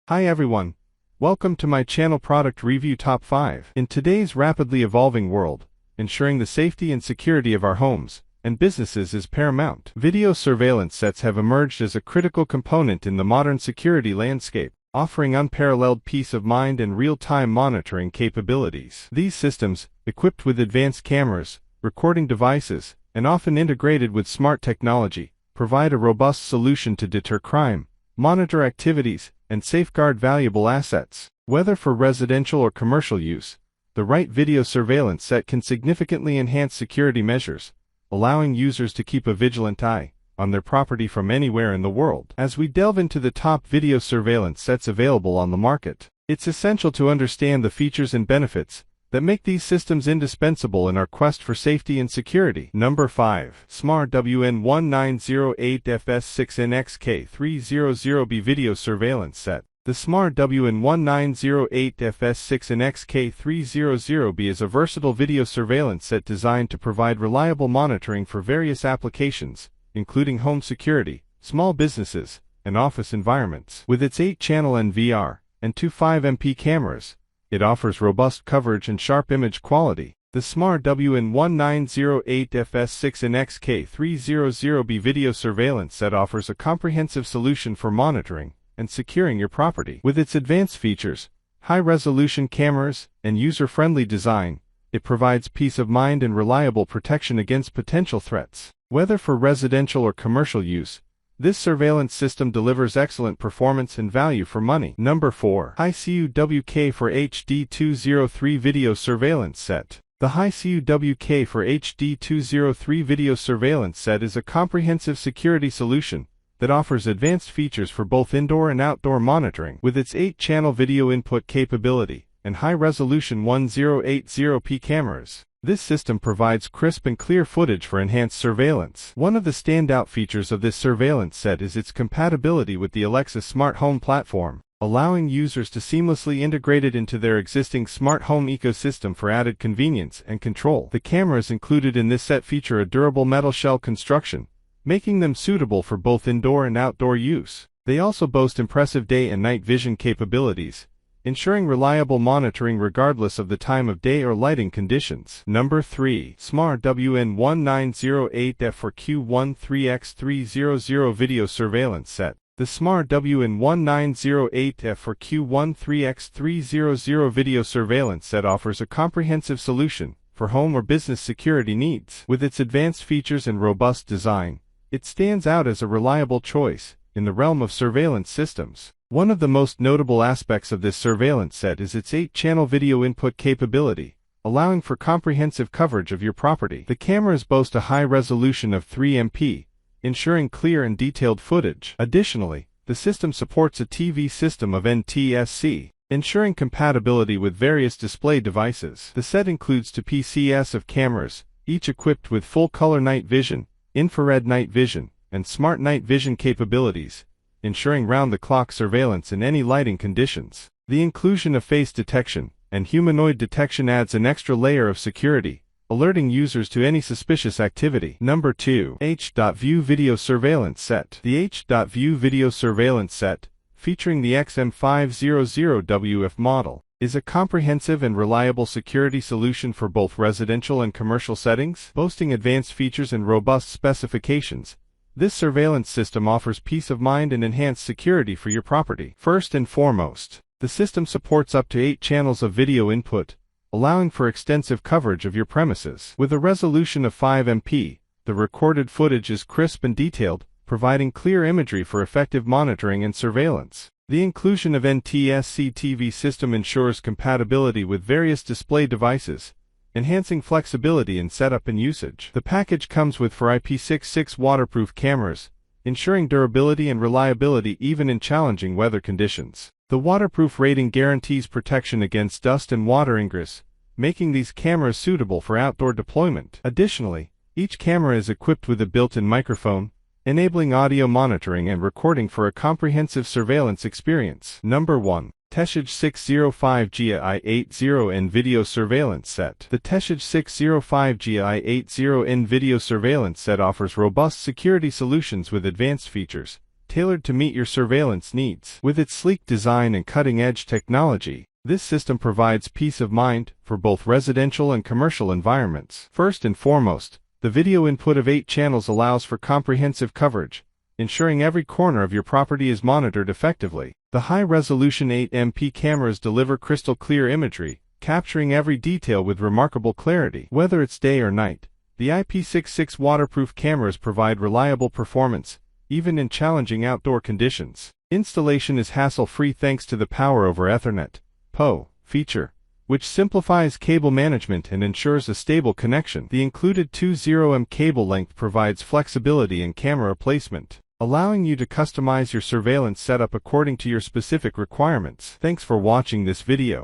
Hi everyone, welcome to my channel Product Review Top 5. In today's rapidly evolving world, ensuring the safety and security of our homes and businesses is paramount. Video surveillance sets have emerged as a critical component in the modern security landscape, offering unparalleled peace of mind and real-time monitoring capabilities. These systems, equipped with advanced cameras, recording devices, and often integrated with smart technology, provide a robust solution to deter crime, monitor activities, and safeguard valuable assets. Whether for residential or commercial use, the right video surveillance set can significantly enhance security measures, allowing users to keep a vigilant eye on their property from anywhere in the world. As we delve into the top video surveillance sets available on the market, it's essential to understand the features and benefits that make these systems indispensable in our quest for safety and security. Number 5. Smar WN1908FS6NXK300B Video Surveillance Set. The Smar WN1908FS6NXK300B is a versatile video surveillance set designed to provide reliable monitoring for various applications, including home security, small businesses, and office environments. With its 8-channel NVR and two 5MP cameras, it offers robust coverage and sharp image quality. The Smar WN1908FS6NXK300B video surveillance set offers a comprehensive solution for monitoring and securing your property. With its advanced features, high-resolution cameras, and user-friendly design, it provides peace of mind and reliable protection against potential threats. Whether for residential or commercial use, this surveillance system delivers excellent performance and value for money. Number 4. Hiseeu WK4HD203 Video Surveillance Set. The Hiseeu WK4HD203 Video Surveillance Set is a comprehensive security solution that offers advanced features for both indoor and outdoor monitoring. With its 8-channel video input capability and high-resolution 1080p cameras, this system provides crisp and clear footage for enhanced surveillance. One of the standout features of this surveillance set is its compatibility with the Alexa smart home platform, allowing users to seamlessly integrate it into their existing smart home ecosystem for added convenience and control. The cameras included in this set feature a durable metal shell construction, making them suitable for both indoor and outdoor use. They also boast impressive day and night vision capabilities, ensuring reliable monitoring regardless of the time of day or lighting conditions. Number 3. Smar WN1908F4Q13X300 Video Surveillance Set. The Smar WN1908F4Q13X300 Video Surveillance Set offers a comprehensive solution for home or business security needs. With its advanced features and robust design, it stands out as a reliable choice in the realm of surveillance systems. One of the most notable aspects of this surveillance set is its 8-channel video input capability, allowing for comprehensive coverage of your property. The cameras boast a high resolution of 3MP, ensuring clear and detailed footage. Additionally, the system supports a TV system of NTSC, ensuring compatibility with various display devices. The set includes two PCS of cameras, each equipped with full-color night vision, infrared night vision, and smart night vision capabilities, ensuring round-the-clock surveillance in any lighting conditions. The inclusion of face detection and humanoid detection adds an extra layer of security, alerting users to any suspicious activity. Number 2. H.View Video Surveillance Set. The H.View Video Surveillance Set, featuring the XM500WF model, is a comprehensive and reliable security solution for both residential and commercial settings. Boasting advanced features and robust specifications, this surveillance system offers peace of mind and enhanced security for your property. First and foremost, the system supports up to 8 channels of video input, allowing for extensive coverage of your premises. With a resolution of 5MP, the recorded footage is crisp and detailed, providing clear imagery for effective monitoring and surveillance. The inclusion of NTSC TV system ensures compatibility with various display devices, enhancing flexibility in setup and usage. The package comes with 4 IP66 waterproof cameras, ensuring durability and reliability even in challenging weather conditions. The waterproof rating guarantees protection against dust and water ingress, making these cameras suitable for outdoor deployment. Additionally, each camera is equipped with a built-in microphone, enabling audio monitoring and recording for a comprehensive surveillance experience. Number 1. Techage 605GI80N Video Surveillance Set. The Techage 605GI80N Video Surveillance Set offers robust security solutions with advanced features, tailored to meet your surveillance needs. With its sleek design and cutting-edge technology, this system provides peace of mind for both residential and commercial environments. First and foremost, the video input of 8 channels allows for comprehensive coverage, ensuring every corner of your property is monitored effectively. The high-resolution 8MP cameras deliver crystal-clear imagery, capturing every detail with remarkable clarity. Whether it's day or night, the IP66 waterproof cameras provide reliable performance, even in challenging outdoor conditions. Installation is hassle-free thanks to the Power over Ethernet (PoE) feature, which simplifies cable management and ensures a stable connection. The included 20M cable length provides flexibility in camera placement, allowing you to customize your surveillance setup according to your specific requirements. Thanks for watching this video.